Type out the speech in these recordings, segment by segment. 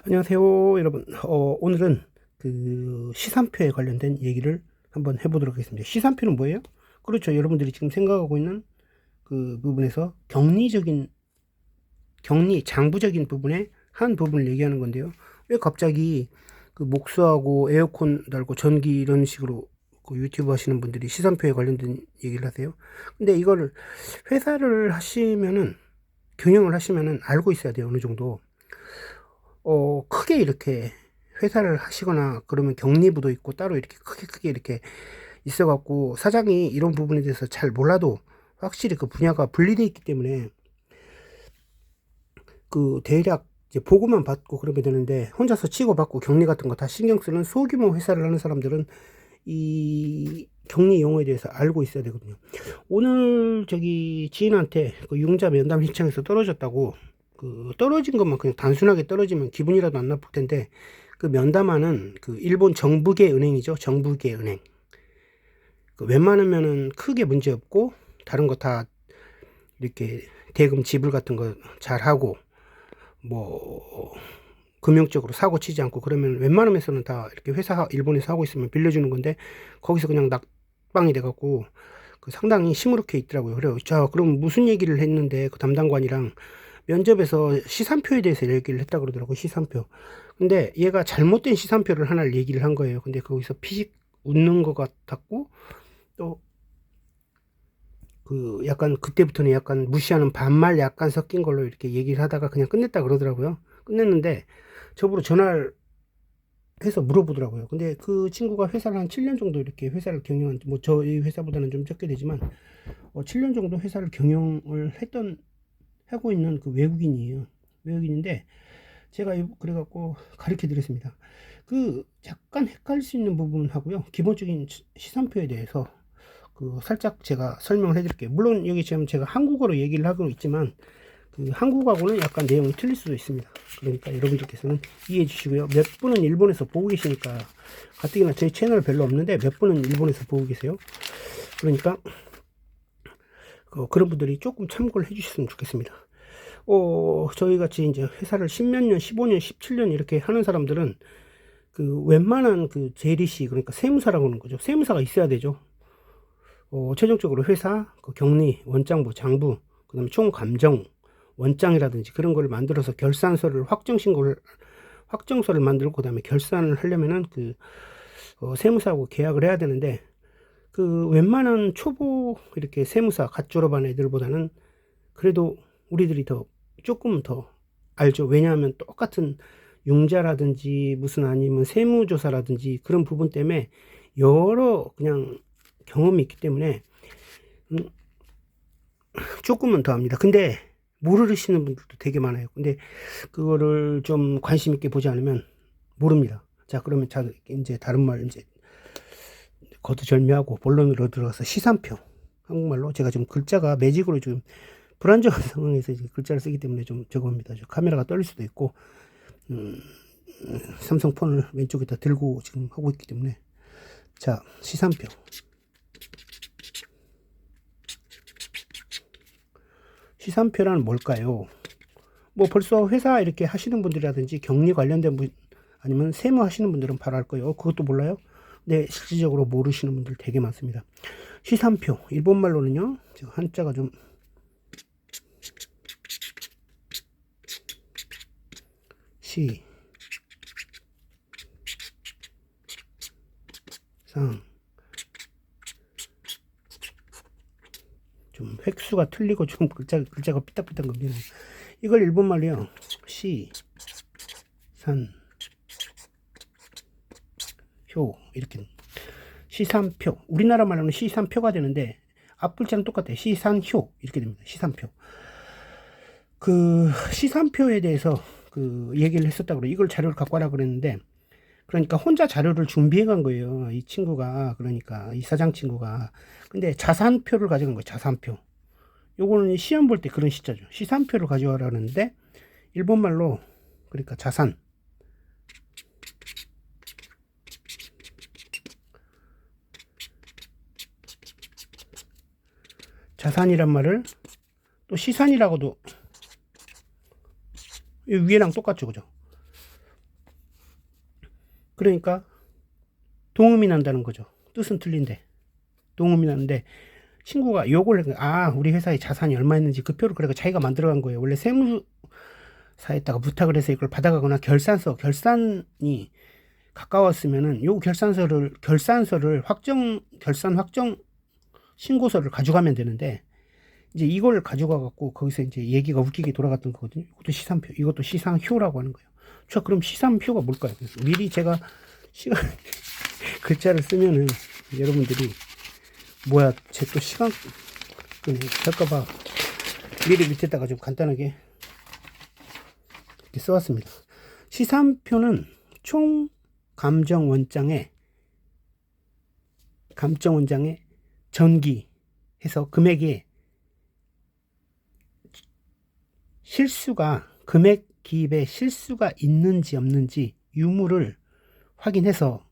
안녕하세요, 여러분. 오늘은 그 시산표에 관련된 얘기를 한번 해보도록 하겠습니다. 시산표는 뭐예요? 그렇죠. 여러분들이 지금 생각하고 있는 그 부분에서 장부적인 부분의 한 부분을 얘기하는 건데요. 왜 갑자기 그 목수하고 에어컨 달고 전기 이런 식으로 그 유튜브 하시는 분들이 시산표에 관련된 얘기를 하세요? 근데 이거를 회사를 하시면은, 경영을 하시면은 알고 있어야 돼요, 어느 정도. 크게 이렇게 회사를 하시거나 그러면 격리부도 있고 따로 이렇게 크게 이렇게 있어 갖고 사장이 이런 부분에 대해서 잘 몰라도 확실히 그 분야가 분리되어 있기 때문에 그 대략 이제 보고만 받고 그러면 되는데, 혼자서 치고받고 격리 같은 거 다 신경 쓰는 소규모 회사를 하는 사람들은 이 격리 용어에 대해서 알고 있어야 되거든요. 오늘 저기 지인한테 그 융자 면담 신청에서 떨어졌다고, 그 떨어진 것만 그냥 단순하게 떨어지면 기분이라도 안 나쁠 텐데, 그 면담하는 그 일본 정부계 은행이죠. 정부계 은행. 그 웬만하면은 크게 문제 없고 다른 거 다 이렇게 대금 지불 같은 거 잘 하고 뭐 금융적으로 사고 치지 않고 그러면 웬만하면서는 다 이렇게 회사 일본에서 하고 있으면 빌려주는 건데, 거기서 그냥 낙방이 돼갖고 그 상당히 시무룩해 있더라고요. 그래요. 자, 그럼 무슨 얘기를 했는데 그 담당관이랑 면접에서 시산표에 대해서 얘기를 했다 그러더라고요. 시산표. 근데 얘가 잘못된 시산표를 하나를 얘기를 한 거예요. 근데 거기서 피식 웃는 것 같았고, 또 그 약간 그때부터는 약간 무시하는 반말 약간 섞인 걸로 이렇게 얘기를 하다가 그냥 끝냈다 그러더라고요. 끝냈는데 저보고 전화를 해서 물어보더라고요. 근데 그 친구가 회사를 한 7년 정도 이렇게 회사를 경영한, 뭐 저희 회사보다는 좀 적게 되지만 7년 정도 회사를 경영을 하고 있는 그 외국인이에요. 외국인인데 제가 그래갖고 가르쳐 드렸습니다. 그 약간 헷갈릴 수 있는 부분하고요, 기본적인 시산표에 대해서 그 살짝 제가 설명을 해드릴게요. 물론 여기 지금 제가 한국어로 얘기를 하고 있지만 그 한국하고는 약간 내용이 틀릴 수도 있습니다. 그러니까 여러분들께서는 이해해 주시고요. 몇 분은 일본에서 보고 계시니까, 가뜩이나 제 채널 별로 없는데 몇 분은 일본에서 보고 계세요. 그러니까 그런 분들이 조금 참고를 해 주셨으면 좋겠습니다. 저희 같이 이제 회사를 10몇 년, 15년, 17년 이렇게 하는 사람들은 그 웬만한 그 재리시, 그러니까 세무사라고 하는 거죠. 세무사가 있어야 되죠. 최종적으로 회사, 그 격리, 원장부, 장부, 그 다음에 총감정, 원장이라든지 그런 걸 만들어서 결산서를 확정서를 만들고, 그 다음에 결산을 하려면은 그, 세무사하고 계약을 해야 되는데, 그 웬만한 초보 이렇게 세무사 갓 졸업한 애들보다는 그래도 우리들이 조금 더 알죠. 왜냐하면 똑같은 융자라든지 무슨 아니면 세무조사라든지 그런 부분 때문에 여러 그냥 경험이 있기 때문에 조금은 더 합니다. 근데 모르시는 분들도 되게 많아요. 근데 그거를 좀 관심 있게 보지 않으면 모릅니다. 자, 그러면 이제 다른 말 이제 거두절미하고 본론으로 들어가서 시산표. 한국말로 제가 지금 글자가 매직으로 좀 불안정한 상황에서 이제 글자를 쓰기 때문에 좀 저겁니다. 카메라가 떨릴 수도 있고, 삼성 폰을 왼쪽에다 들고 지금 하고 있기 때문에. 자, 시산표. 시산표란 뭘까요? 뭐 벌써 회사 이렇게 하시는 분들이라든지 격리 관련된 분, 아니면 세무 하시는 분들은 바로 알 거예요. 그것도 몰라요? 네, 실질적으로 모르시는 분들 되게 많습니다. 시산표, 일본말로는요, 한자가 좀 시, 상, 좀 획수가 틀리고 좀 글자가 삐딱삐딱 겁니다. 이걸 일본말로요, 시, 산, 표, 이렇게. 시산표. 우리나라 말로는 시산표가 되는데 앞글자는 똑같아요. 시산효 이렇게 됩니다. 시산표. 그 시산표에 대해서 그 얘기를 했었다고 그래요. 이걸 자료를 갖고 와라 그랬는데, 그러니까 혼자 자료를 준비해 간 거예요. 이 친구가, 그러니까 이 사장 친구가. 근데 자산표를 가져간 거예요. 자산표. 요거는 시험 볼 때 그런 시자죠. 시산표를 가져와라는데 일본말로, 그러니까 자산이란 말을 또 시산이라고도 위에랑 똑같죠, 그죠? 그러니까 동음이 난다는 거죠. 뜻은 틀린데 동음이 나는데 친구가 요걸 우리 회사에 자산이 얼마 있는지 그 표를 그래가 자기가 만들어간 거예요. 원래 세무사에다가 부탁을 해서 이걸 받아가거나 결산이 가까웠으면은 요 결산서를 결산 확정 신고서를 가져가면 되는데 이제 이걸 가져가 갖고 거기서 이제 얘기가 웃기게 돌아갔던 거거든요. 이것도 시산표, 이것도 시상효라고 하는 거예요. 자, 그럼 시상표가 뭘까요? 미리 제가 글자를 쓰면은 여러분들이 뭐야, 쟤 또 시간 끄네 할까봐 미리 밑에다가 좀 간단하게 이렇게 써왔습니다. 시산표는 총 감정원장에 전기해서 금액에 금액 기입에 실수가 있는지 없는지 유무를 확인해서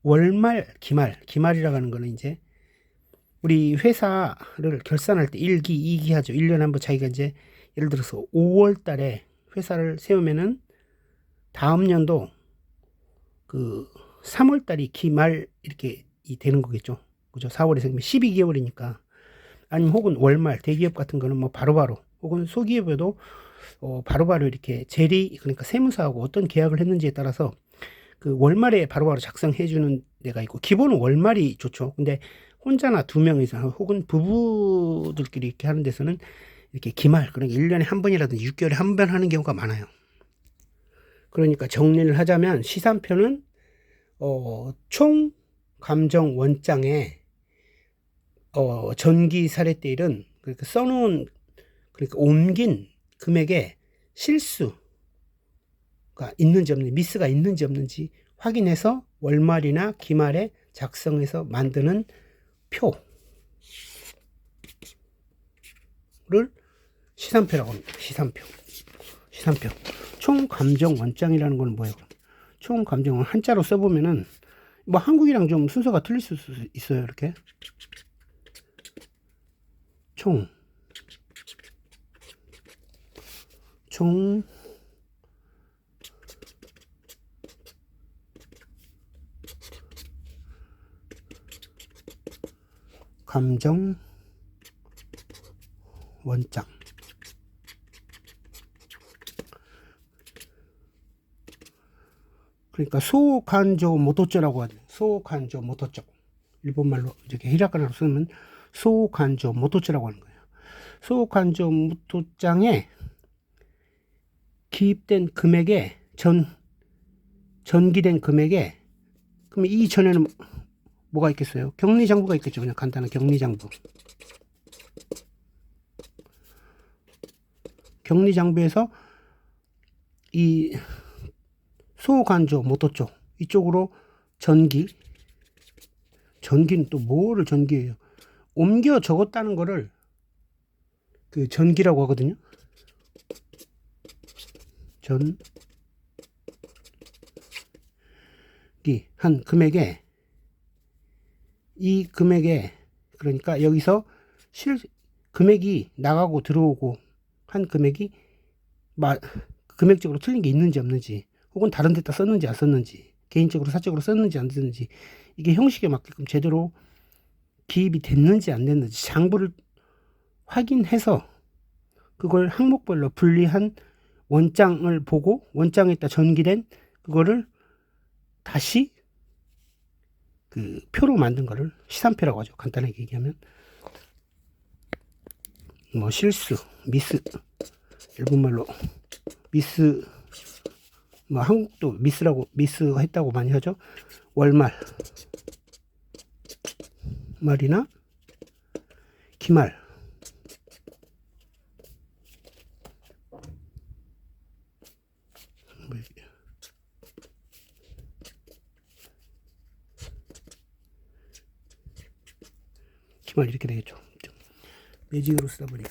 월말, 기말이라고 하는 거는 이제 우리 회사를 결산할 때 1기, 2기 하죠. 1년에 한번 자기가 이제 예를 들어서 5월 달에 회사를 세우면은 다음 연도 그 3월 달이 기말 이렇게 되는 거겠죠. 그죠? 4월에 생기면 12개월이니까. 아니면 혹은 월말, 대기업 같은 거는 뭐 바로바로 혹은 소기업에도 바로바로 이렇게 그러니까 세무사하고 어떤 계약을 했는지에 따라서 그 월말에 바로바로 작성해 주는 데가 있고, 기본은 월말이 좋죠. 근데 혼자나 2명이서 혹은 부부들끼리 이렇게 하는 데서는 이렇게 기말, 그러니까 1년에 한 번이라든지 6개월에 한 번 하는 경우가 많아요. 그러니까 정리를 하자면 시산표는 총 감정 원장에 전기 사례대일은 그러니까 써놓은, 그러니까 옮긴 금액에 실수가 있는지 없는지, 미스가 있는지 없는지 확인해서 월말이나 기말에 작성해서 만드는 표를 시산표라고 합니다. 시산표. 총 감정 원장이라는 건 뭐예요? 총 감정은 한자로 써보면은 뭐 한국이랑 좀 순서가 틀릴 수 있어요. 이렇게 총 감정 원장. 그러니까 소간조 모토조라고 하죠. 소간조 모토조. 일본말로 이렇게 히라가나로 쓰면 소간조 모토조라고 하는 거예요. 소간조 모토장에 기입된 금액에 전기된 금액에, 그럼 이 전에는 뭐가 있겠어요? 격리장부가 있겠죠. 그냥 간단한 격리장부. 격리장부에서 이 소간조 모토쪽 이쪽으로 전기는 또 뭐를 전기해요? 옮겨 적었다는 거를 그 전기라고 하거든요. 전기 한 금액에, 이 금액에, 그러니까 여기서 금액이 나가고 들어오고 한 금액이 금액적으로 틀린 게 있는지 없는지, 혹은 다른 데다 썼는지 안 썼는지, 개인적으로 사적으로 썼는지 안 썼는지, 이게 형식에 맞게끔 제대로 기입이 됐는지 안 됐는지 장부를 확인해서 그걸 항목별로 분리한 원장을 보고, 원장에다 전기된 그거를 다시 그 표로 만든 거를 시산표라고 하죠. 간단하게 얘기하면 뭐 실수, 미스, 일본말로 미스, 뭐 한국도 미스 했다고 많이 하죠. 월말, 말이나 기말, 기말 이렇게 되겠죠. 매직으로 쓰다 보니까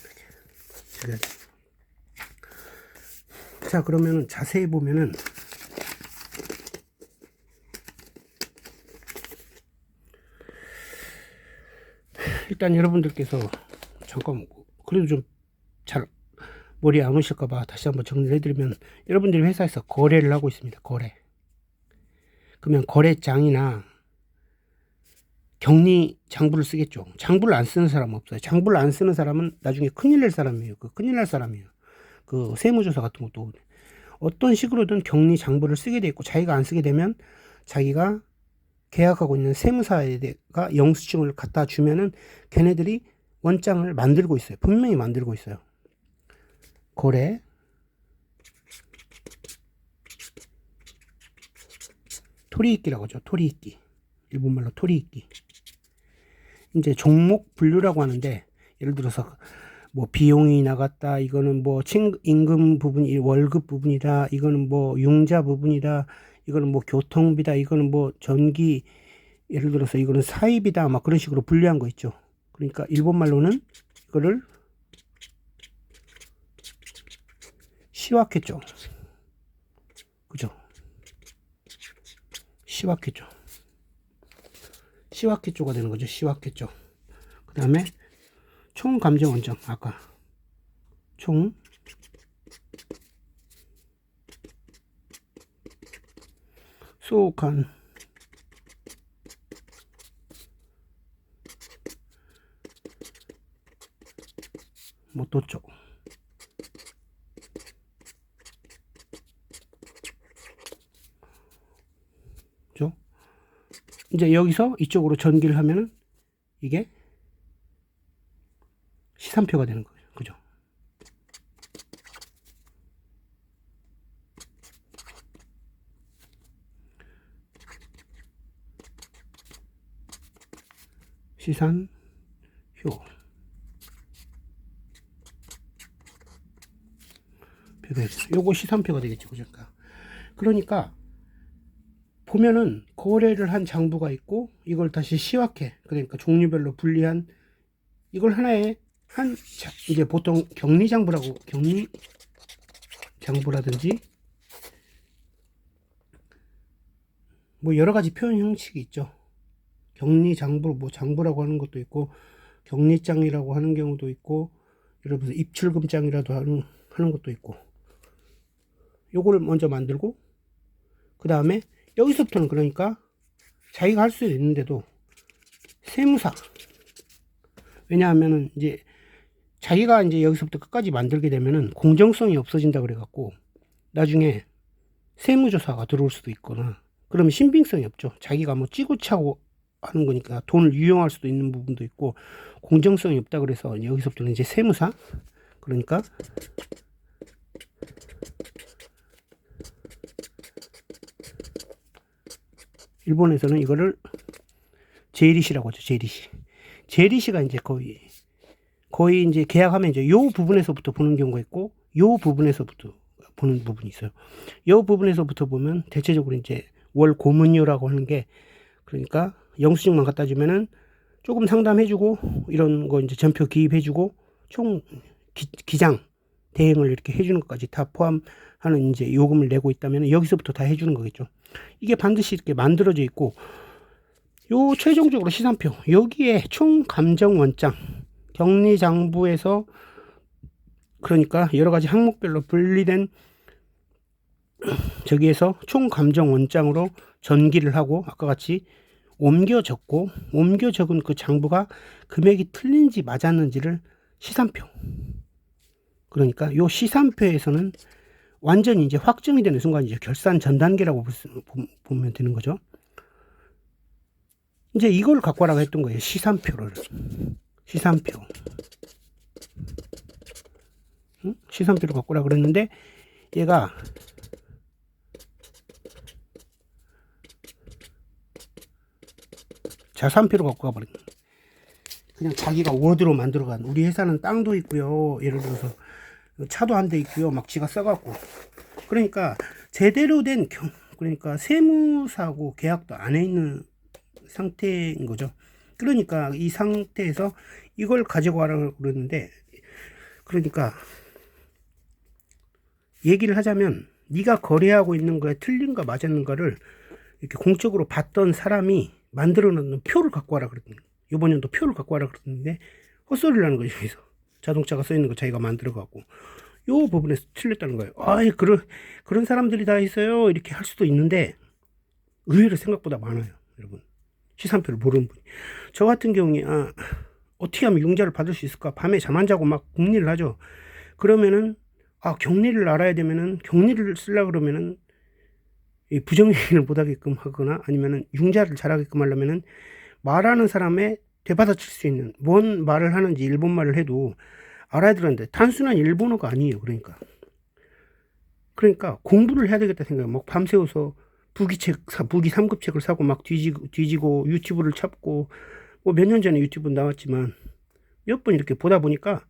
이렇게. 자, 그러면은 자세히 보면은 일단 여러분들께서 잠깐 그래도 좀 잘 머리 안 오실까봐 다시 한번 정리를 해드리면, 여러분들이 회사에서 거래를 하고 있습니다. 거래. 그러면 거래장이나 격리 장부를 쓰겠죠. 장부를 안 쓰는 사람은 없어요. 장부를 안 쓰는 사람은 나중에 큰일 날 사람이에요. 큰일 날 사람이에요. 세무조사 같은 것도 어떤 식으로든 격리 장부를 쓰게 돼 있고, 자기가 안 쓰게 되면 자기가 계약하고 있는 세무사에가 영수증을 갖다 주면은 걔네들이 원장을 만들고 있어요. 분명히 만들고 있어요. 거래, 토리익기라고 하죠. 토리익기. 일본말로 토리익기. 이제 종목 분류라고 하는데, 예를 들어서 뭐 비용이 나갔다, 이거는 뭐 임금 부분이 월급 부분이다, 이거는 뭐 융자 부분이다, 이거는 뭐 교통비다, 이거는 뭐 전기, 예를 들어서 이거는 사입이다, 막 그런 식으로 분류한 거 있죠. 그러니까 일본말로는 이거를 시와케죠. 그죠? 시와케죠. 시와케조가 되는 거죠. 시와케조. 그 다음에 총 감정 원정, 아까 총 소칸 모토쪽. 그죠? 이제 여기서 이쪽으로 전기를 하면은 이게 시산표가 되는 거예요. 그죠? 시산효. 요거 시산표가 되겠죠. 그러니까 보면은 거래를 한 장부가 있고, 이걸 다시 시화해, 그러니까 종류별로 분리한, 이걸 하나의 이제 보통 격리장부라든지 뭐 여러 가지 표현 형식이 있죠. 격리장부, 뭐 장부라고 하는 것도 있고, 격리장이라고 하는 경우도 있고, 예를 들어서 입출금장이라도 하는 것도 있고. 요거를 먼저 만들고, 그 다음에 여기서부터는 그러니까 자기가 할 수 있는데도 세무사, 왜냐하면은 이제 자기가 이제 여기서부터 끝까지 만들게 되면은 공정성이 없어진다 그래갖고 나중에 세무조사가 들어올 수도 있거나, 그러면 신빙성이 없죠. 자기가 뭐 찌고 차고 하는 거니까 돈을 유용할 수도 있는 부분도 있고 공정성이 없다 그래서 여기서부터는 이제 세무사, 그러니까 일본에서는 이거를 제이리시라고 하죠. 제이리시가 이제 거의 이제 계약하면 이제 요 부분에서부터 보는 경우가 있고, 요 부분에서부터 보는 부분이 있어요. 요 부분에서부터 보면 대체적으로 이제 월 고문료라고 하는 게, 그러니까 영수증만 갖다 주면은 조금 상담해주고, 이런 거 이제 전표 기입해주고, 총 기장 대행을 이렇게 해주는 것까지 다 포함하는 이제 요금을 내고 있다면 여기서부터 다 해주는 거겠죠. 이게 반드시 이렇게 만들어져 있고, 요 최종적으로 시산표, 여기에 총 감정 원장, 격리장부에서 그러니까 여러 가지 항목별로 분리된 저기에서 총 감정 원장으로 전기를 하고, 아까 같이 옮겨 적은 그 장부가 금액이 틀린지 맞았는지를 시산표. 그러니까 요 시산표에서는 완전히 이제 확정이 되는 순간 이제 결산 전 단계라고 보면 되는 거죠. 이제 이걸 갖고 와라고 했던 거예요. 시산표. 시산표를 갖고 오라고 그랬는데, 얘가 자산표로 갖고 가버린 거예요. 그냥 자기가 워드로 만들어간, 우리 회사는 땅도 있고요, 예를 들어서 차도 한 대 있고요, 막 지가 써갖고. 그러니까 제대로 된 그러니까 세무사하고 계약도 안 해 있는 상태인 거죠. 그러니까 이 상태에서 이걸 가지고 와라고 그러는데, 그러니까 얘기를 하자면 네가 거래하고 있는 거에 틀린가 맞았는가를 이렇게 공적으로 봤던 사람이 만들어 놓는 표를 갖고 와라 그랬거든요. 이번 연도 표를 갖고 와라 그랬는데 헛소리를 하는 거죠. 여기서 자동차가 써 있는 거 자기가 만들어 갖고 요 부분에서 틀렸다는 거예요. 아이, 그런 사람들이 다 있어요, 이렇게 할 수도 있는데, 의외로 생각보다 많아요, 여러분. 시산표를 모르는 분이. 저 같은 경우에 어떻게 하면 융자를 받을 수 있을까? 밤에 잠 안 자고 막 궁리를 하죠. 그러면은 격리를 알아야 되면은, 격리를 쓰려 그러면은 이 부정행위를 못하게끔 하거나 아니면은 융자를 잘하게끔 하려면은 말하는 사람의 되받아칠 수 있는 뭔 말을 하는지 일본말을 해도 알아야 되는데 단순한 일본어가 아니에요. 그러니까 공부를 해야 되겠다 생각해요. 막 밤새워서 부기 3급 책을 사고 막 뒤지고 유튜브를 찾고, 뭐 몇 년 전에 유튜브 나왔지만 몇 번 이렇게 보다 보니까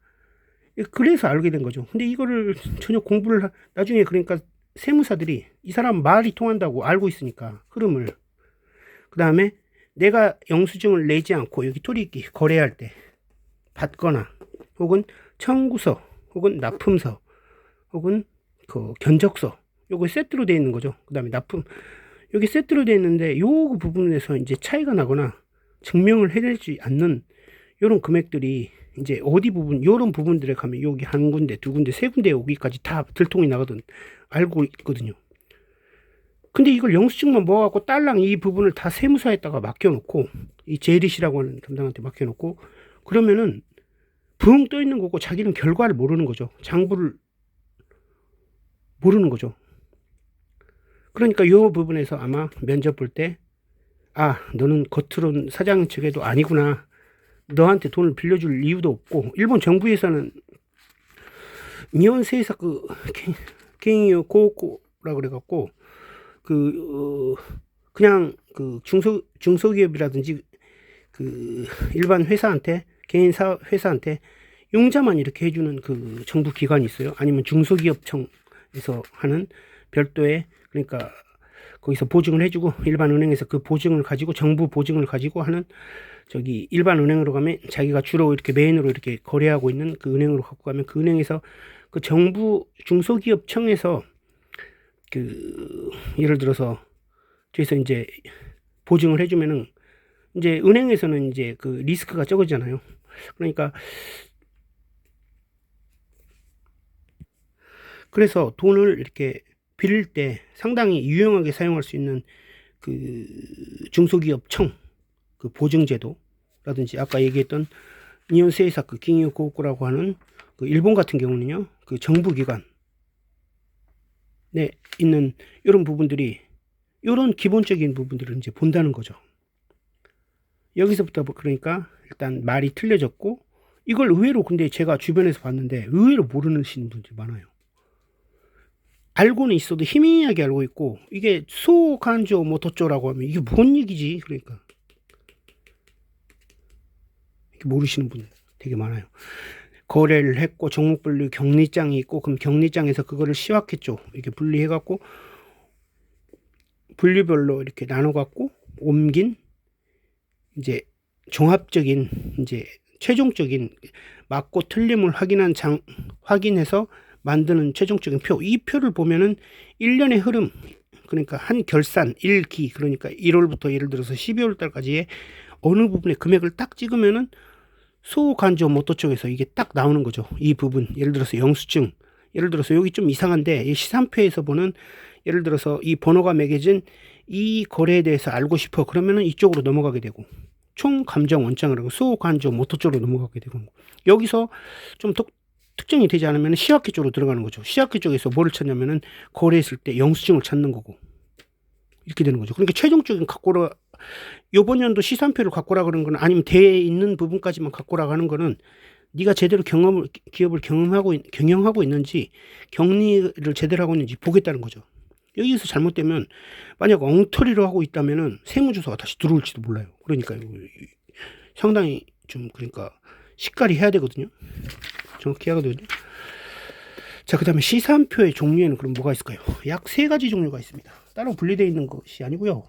그래서 알게 된 거죠. 근데 이거를 전혀 공부를 나중에, 그러니까 세무사들이 이 사람 말이 통한다고 알고 있으니까 흐름을, 그 다음에 내가 영수증을 내지 않고 여기 토리기 거래할 때 받거나 혹은 청구서 혹은 납품서 혹은 그 견적서, 요거 세트로 되어 있는 거죠. 그 다음에 납품, 여기 세트로 되어 있는데 요 부분에서 이제 차이가 나거나 증명을 해내지 않는 요런 금액들이 이제 어디 부분, 요런 부분들에 가면 여기 한 군데, 두 군데, 세 군데 여기까지 다 들통이 나거든 알고 있거든요. 근데 이걸 영수증만 모아갖고 딸랑 이 부분을 다 세무사에다가 맡겨놓고, 이 제리시라고 하는 담당한테 맡겨놓고, 그러면은 붕 떠 있는 거고 자기는 결과를 모르는 거죠. 장부를 모르는 거죠. 그러니까 이 부분에서 아마 면접 볼 때, 너는 겉으로는 사장 측에도 아니구나, 너한테 돈을 빌려줄 이유도 없고, 일본 정부에서는 니혼세이사 개인요 고고라 그래갖고 그냥 중소기업이라든지 일반 회사한테, 개인 회사한테 융자만 이렇게 해주는 정부 기관이 있어요. 아니면 중소기업청에서 하는 별도의, 그러니까 거기서 보증을 해주고 일반 은행에서 그 보증을 가지고, 정부 보증을 가지고 하는 일반 은행으로 가면 자기가 주로 이렇게 메인으로 이렇게 거래하고 있는 그 은행으로 갖고 가면, 그 은행에서 그 정부 중소기업청에서 예를 들어서 저기서 이제 보증을 해주면은 이제 은행에서는 이제 리스크가 적어지잖아요. 그러니까 그래서 돈을 이렇게 빌릴 때 상당히 유용하게 사용할 수 있는 중소기업청 보증제도라든지, 아까 얘기했던 니혼세이사 기니요 고고라고 하는 일본 같은 경우는요, 정부기관에 있는 이런 부분들이, 이런 기본적인 부분들을 이제 본다는 거죠. 여기서부터 그러니까 일단 말이 틀려졌고, 이걸 의외로 근데 제가 주변에서 봤는데 의외로 모르시는 분들이 많아요. 알고는 있어도 희미하게 알고 있고, 이게 소간조 모토조라고 하면 이게 뭔 얘기지? 그러니까 모르시는 분들 되게 많아요. 거래를 했고 종목분류 격리장이 있고, 그럼 격리장에서 그거를 시확했죠. 이렇게 분리해갖고 분류별로 이렇게 나눠갖고 옮긴 이제 종합적인, 이제 최종적인 맞고 틀림을 확인해서 만드는 최종적인 표. 이 표를 보면은 1년의 흐름, 그러니까 한 결산 1기, 그러니까 1월부터 예를 들어서 12월 달까지의 어느 부분의 금액을 딱 찍으면은 소간조 모토 쪽에서 이게 딱 나오는 거죠. 이 부분, 예를 들어서 영수증, 예를 들어서 여기 좀 이상한데 이 시산표에서 보는, 예를 들어서 이 번호가 매겨진 이 거래에 대해서 알고 싶어, 그러면은 이쪽으로 넘어가게 되고, 총 감정 원장을 하고 소간조 모토 쪽으로 넘어가게 되고, 여기서 좀 특정이 되지 않으면 시학기 쪽으로 들어가는 거죠. 시학기 쪽에서 뭐를 찾냐면은 거래했을 때 영수증을 찾는 거고, 이렇게 되는 거죠. 그러니까 최종적인 요번 연도 시산표를 갖고 라 그러는 거는, 아니면 대에 있는 부분까지만 갖고 라 가는 거는, 네가 제대로 기업을 경영하고 있는지, 격리를 제대로 하고 있는지 보겠다는 거죠. 여기서 잘못되면, 만약 엉터리로 하고 있다면은 세무조사가 다시 들어올지도 몰라요. 그러니까 상당히 좀, 그러니까 식깔이 해야 되거든요. 정확히 해야 되거든요. 자, 그 다음에 시산표의 종류에는 그럼 뭐가 있을까요? 약 3가지 종류가 있습니다. 따로 분리되어 있는 것이 아니고요.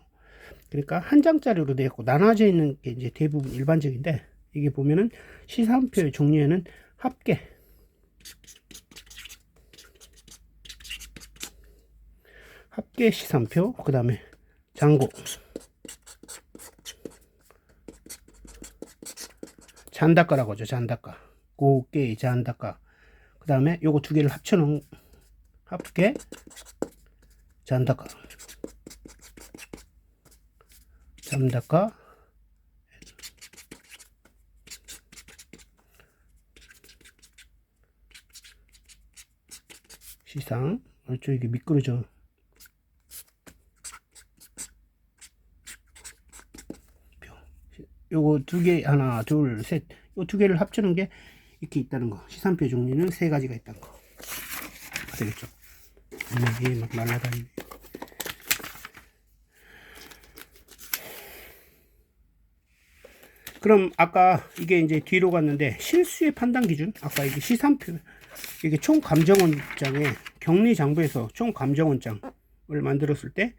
그러니까 한 장짜리로 되어 있고 나눠져 있는 게 이제 대부분 일반적인데, 이게 보면은 시산표의 종류에는 합계 시산표, 그 다음에 잔고, 잔다가라고 하죠. 잔다가, 고게 잔다가. 그 다음에 요거 두 개를 합쳐놓은 합계 잔다가. 남다가 시상 이게 미끄러져. 요거 두 개, 하나 둘 셋, 요 두 개를 합치는 게 이렇게 있다는 거. 시산표 종류는 세 가지가 있다는 거 아시겠죠? 이게 막 날라다니네. 그럼 아까 이게 이제 뒤로 갔는데 실수의 판단 기준, 아까 이게 시산표, 이게 총 감정원장에 격리장부에서 총 감정원장을 만들었을 때,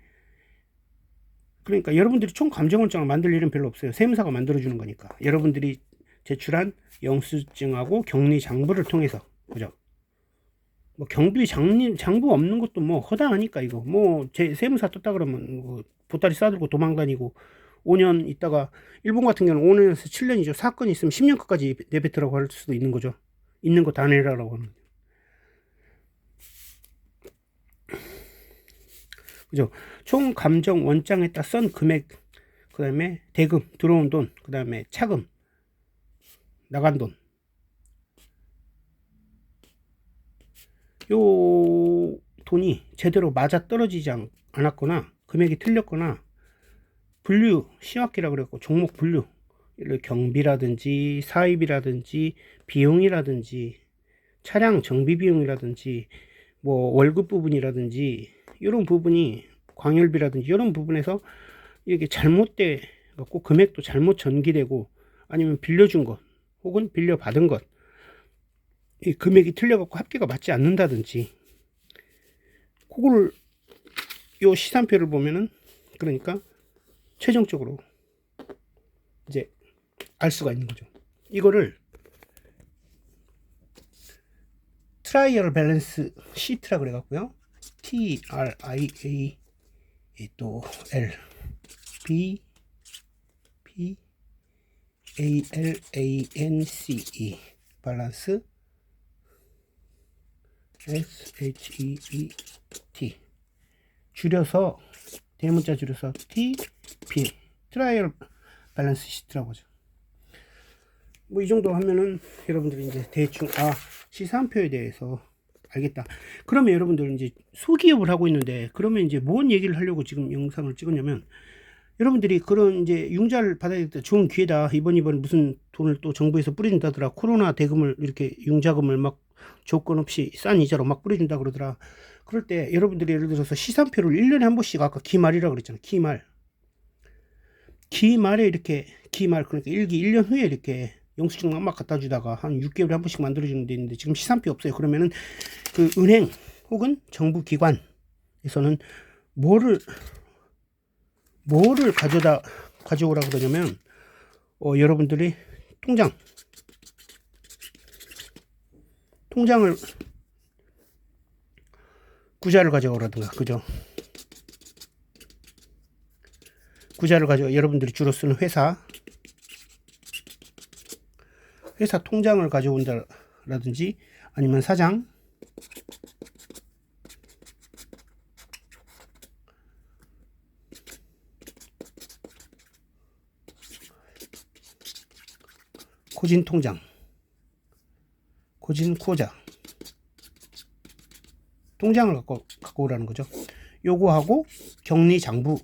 그러니까 여러분들이 총 감정원장을 만들 일은 별로 없어요. 세무사가 만들어주는 거니까. 여러분들이 제출한 영수증하고 격리장부를 통해서, 그죠? 뭐 경비 장부 없는 것도 뭐 허당하니까 이거 뭐 제 세무사 떴다 그러면 뭐 보따리 싸들고 도망다니고 5년 있다가, 일본 같은 경우는 5년에서 7년이죠. 사건이 있으면 10년까지 내뱉으라고 할 수도 있는 거죠. 있는 거 다 내라라고 하는 거죠. 그죠? 총 감정 원장에다 쓴 금액, 그 다음에 대금, 들어온 돈, 그 다음에 차금, 나간 돈, 요 돈이 제대로 맞아 떨어지지 않았거나 금액이 틀렸거나 분류, 시확기라 그랬고 종목 분류, 경비라든지 사입이라든지 비용이라든지 차량 정비 비용이라든지 뭐 월급 부분이라든지 이런 부분이, 광열비라든지 이런 부분에서 이게 잘못돼 갖고 금액도 잘못 전기되고, 아니면 빌려준 것 혹은 빌려받은 것 이 금액이 틀려 갖고 합계가 맞지 않는다든지, 그걸 요 시산표를 보면은, 그러니까 최종적으로 이제 알 수가 있는 거죠. 이거를 트라이얼 밸런스 시트라 그래 갖고요. TRIA 또 L B P ALANCE 밸런스 SHEET 줄여서, 대문자 줄여서 TP, 트라이얼 밸런스 시트라고 하죠. 뭐 이 정도 하면은 여러분들이 이제 대충 시산표에 대해서 알겠다. 그러면 여러분들 이제 소기업을 하고 있는데, 그러면 이제 뭔 얘기를 하려고 지금 영상을 찍었냐면, 여러분들이 그런 이제 융자를 받아야 될 좋은 기회다. 이번 무슨 돈을 또 정부에서 뿌려준다더라. 코로나 대금을 이렇게 융자금을 막 조건 없이 싼 이자로 막 뿌려준다 그러더라. 그럴 때 여러분들이 예를 들어서 시산표를 1년에 한 번씩, 아까 기말이라고 그랬잖아. 기말에 이렇게, 그러니까 1년 후에 이렇게 영수증 막 갖다 주다가 한 6개월에 한 번씩 만들어주는 데 있는데, 지금 시산표 없어요. 그러면은 그 은행 혹은 정부 기관에서는 뭐를 가져오라 그러냐면, 여러분들이 통장을 구자를 가져오라든가, 그죠? 구자를 가져와, 여러분들이 주로 쓰는 회사 통장을 가져온다라든지, 아니면 사장, 고진 통장, 고진 코자 통장을 갖고 오라는 거죠. 요거하고 격리 장부,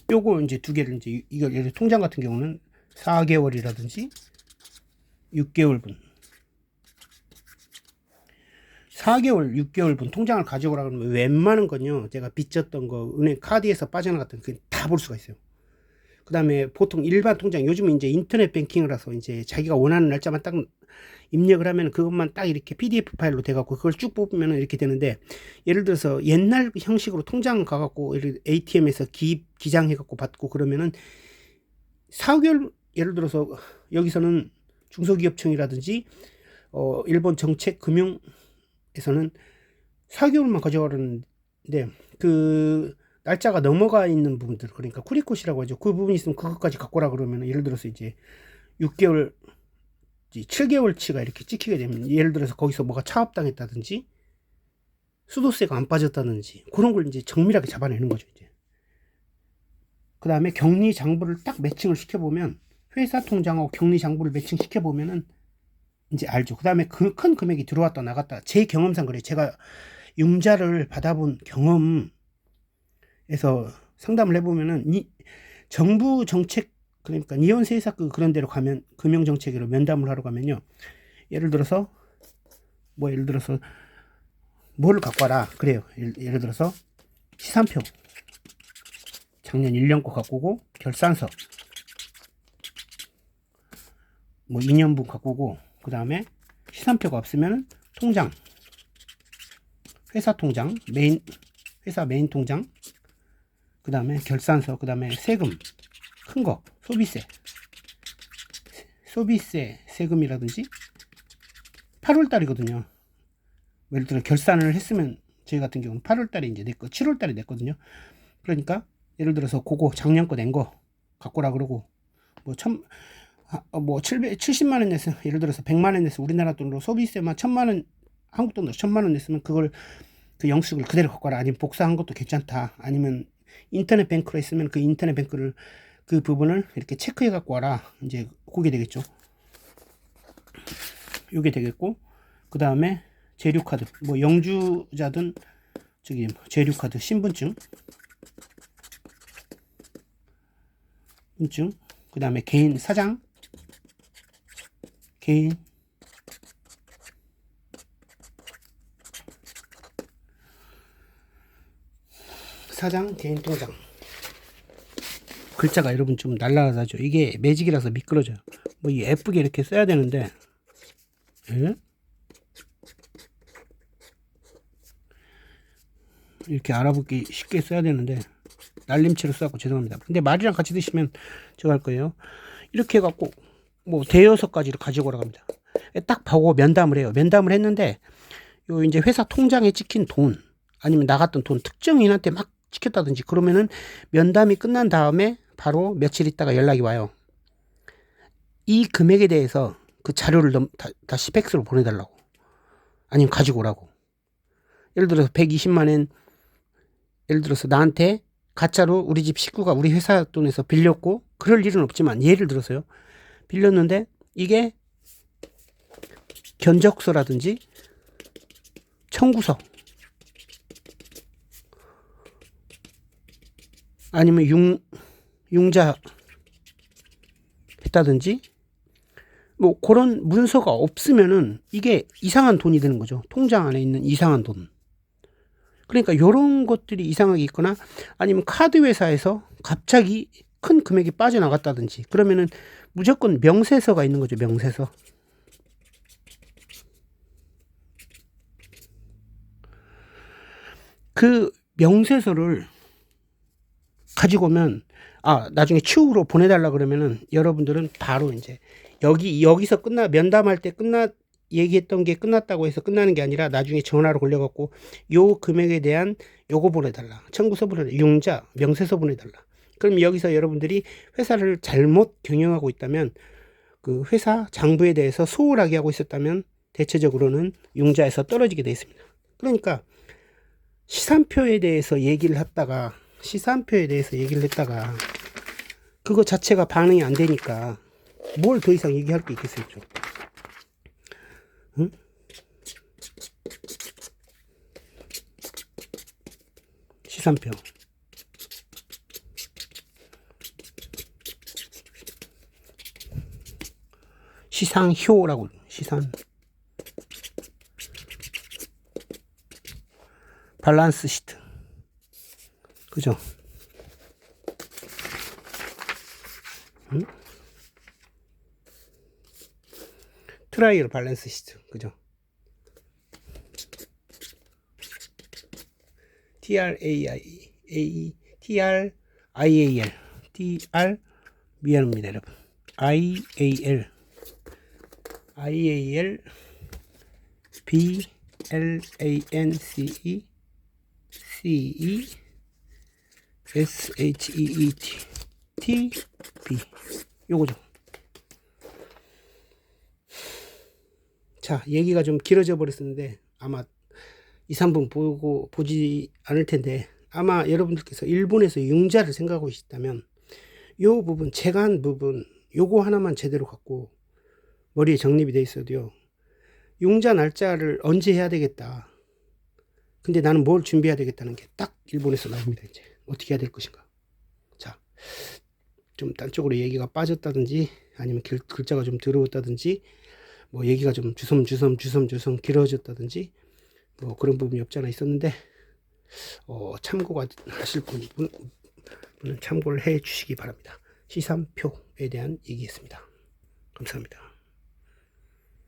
요거 이제 두 개를, 이제 이걸 예를 통장 같은 경우는 4개월이라든지 6개월분, 4개월, 6개월분 통장을 가져오라 그러면 웬만한 건요, 제가 빚졌던 거, 은행 카드에서 빠져나갔던 그 다 볼 수가 있어요. 그 다음에 보통 일반 통장, 요즘은 이제 인터넷 뱅킹이라서 이제 자기가 원하는 날짜만 딱 입력을 하면 그것만 딱 이렇게 PDF 파일로 돼갖고 그걸 쭉 뽑으면 이렇게 되는데, 예를 들어서 옛날 형식으로 통장 가갖고 ATM에서 기장해갖고 받고 그러면은 4개월, 예를 들어서 여기서는 중소기업청이라든지 일본 정책금융에서는 4개월만 가져가려는데, 그 날짜가 넘어가 있는 부분들, 그러니까 쿠리코시라고 하죠. 그 부분이 있으면 그것까지 갖고 오라 그러면, 예를 들어서 이제 6개월 7개월치가 이렇게 찍히게 되면, 예를 들어서 거기서 뭐가 차업당했다든지 수도세가 안 빠졌다든지 그런 걸 이제 정밀하게 잡아내는 거죠. 이제 그 다음에 격리 장부를 딱 매칭을 시켜보면, 회사 통장하고 격리 장부를 매칭시켜 보면은 이제 알죠. 그 다음에 그 큰 금액이 들어왔다 나갔다, 제 경험상 그래요. 제가 융자를 받아본 경험에서 상담을 해보면은, 이 정부 정책, 그러니까 이혼세사 그런 데로 가면, 금융정책으로 면담을 하러 가면요, 예를 들어서 뭐를 갖고 와라 그래요. 예를 들어서 시산표 작년 1년 거 갖고 오고, 결산서 뭐 2년분 갖고 오고, 그 다음에 시산표가 없으면 통장, 회사 통장, 회사 메인 통장, 그 다음에 결산서, 그 다음에 세금, 큰 거, 소비세, 세금이라든지 8월달이거든요. 예를 들어 결산을 했으면, 저희 같은 경우는 8월달에 이제 냈고 7월달에 냈거든요. 그러니까 예를 들어서 그거 작년 거 낸 거 갖고 오라 그러고, 뭐 70만 원 냈어요. 예를 들어서 100만 원 냈어. 우리나라 돈으로 소비세만 1000만 원, 한국 돈으로 1000만 원 냈으면 그걸, 그 영수증을 그대로 갖고 와라. 아니면 복사한 것도 괜찮다. 아니면 인터넷 뱅크로 했으면 그 인터넷 뱅크를, 그 부분을 이렇게 체크해 갖고 와라. 이제 그게 되겠죠. 요게 되겠고, 그 다음에 재료카드, 뭐 영주자든 저기 재료카드, 신분증, 그 다음에 개인 사장, 개인 통장. 글자가 여러분 좀 날라가죠. 이게 매직이라서 미끄러져요. 뭐 예쁘게 이렇게 써야 되는데, 예? 이렇게 알아보기 쉽게 써야 되는데 날림체로 써갖고 죄송합니다. 근데 말이랑 같이 드시면 제가 할 거예요. 이렇게 해갖고 뭐 대여섯 가지를 가지고 오라고 합니다. 딱 보고 면담을 해요. 면담을 했는데, 요 이제 회사 통장에 찍힌 돈, 아니면 나갔던 돈 특정인한테 막 찍혔다든지 그러면은, 면담이 끝난 다음에 바로 며칠 있다가 연락이 와요. 이 금액에 대해서 그 자료를 다시 팩스로 보내달라고, 아니면 가지고 오라고. 예를 들어서 120만 원, 예를 들어서 나한테 가짜로 우리 집 식구가 우리 회사 돈에서 빌렸고, 그럴 일은 없지만 예를 들어서요, 빌렸는데 이게 견적서라든지 청구서, 아니면 융자 했다든지 뭐 그런 문서가 없으면은 이게 이상한 돈이 되는 거죠. 통장 안에 있는 이상한 돈. 그러니까 이런 것들이 이상하게 있거나, 아니면 카드 회사에서 갑자기 큰 금액이 빠져나갔다든지 그러면은 무조건 명세서가 있는 거죠. 명세서. 그 명세서를 가지고 오면, 나중에 추후로 보내달라 그러면은 여러분들은 바로 이제 여기서 면담할 때 얘기했던 게 끝났다고 해서 끝나는 게 아니라, 나중에 전화로 걸려갖고 요 금액에 대한 요거 보내달라, 청구서 보내달라, 융자, 명세서 보내달라. 그럼 여기서 여러분들이 회사를 잘못 경영하고 있다면, 그 회사 장부에 대해서 소홀하게 하고 있었다면 대체적으로는 융자에서 떨어지게 되어 있습니다. 그러니까 시산표에 대해서 얘기를 했다가 그거 자체가 반응이 안 되니까 뭘 더 이상 얘기할 게 있겠어요. 응? 시산표, 시상효라고, 밸런스 시트, 그죠? 응? 트라이얼 밸런스 시트, 그죠? 미안합니다 여러분. BLANCE 요거죠. 자, 얘기가 좀 길어져 버렸었는데 아마 2, 3분 보지 않을 텐데, 아마 여러분들께서 일본에서 융자를 생각하고 있다면 요 부분, 제가 부분 요거 하나만 제대로 갖고 머리에 정립이 돼 있어도요, 융자 날짜를 언제 해야 되겠다, 근데 나는 뭘 준비해야 되겠다는 게 딱 일본에서 나옵니다. 이제 어떻게 해야 될 것인가. 자, 좀 딴 쪽으로 얘기가 빠졌다든지 아니면 글자가 좀 더러웠다든지 뭐 얘기가 좀 주섬주섬 길어졌다든지 뭐 그런 부분이 없지 않아 있었는데, 참고가 하실 분은 참고를 해 주시기 바랍니다. 시산표에 대한 얘기였습니다. 감사합니다.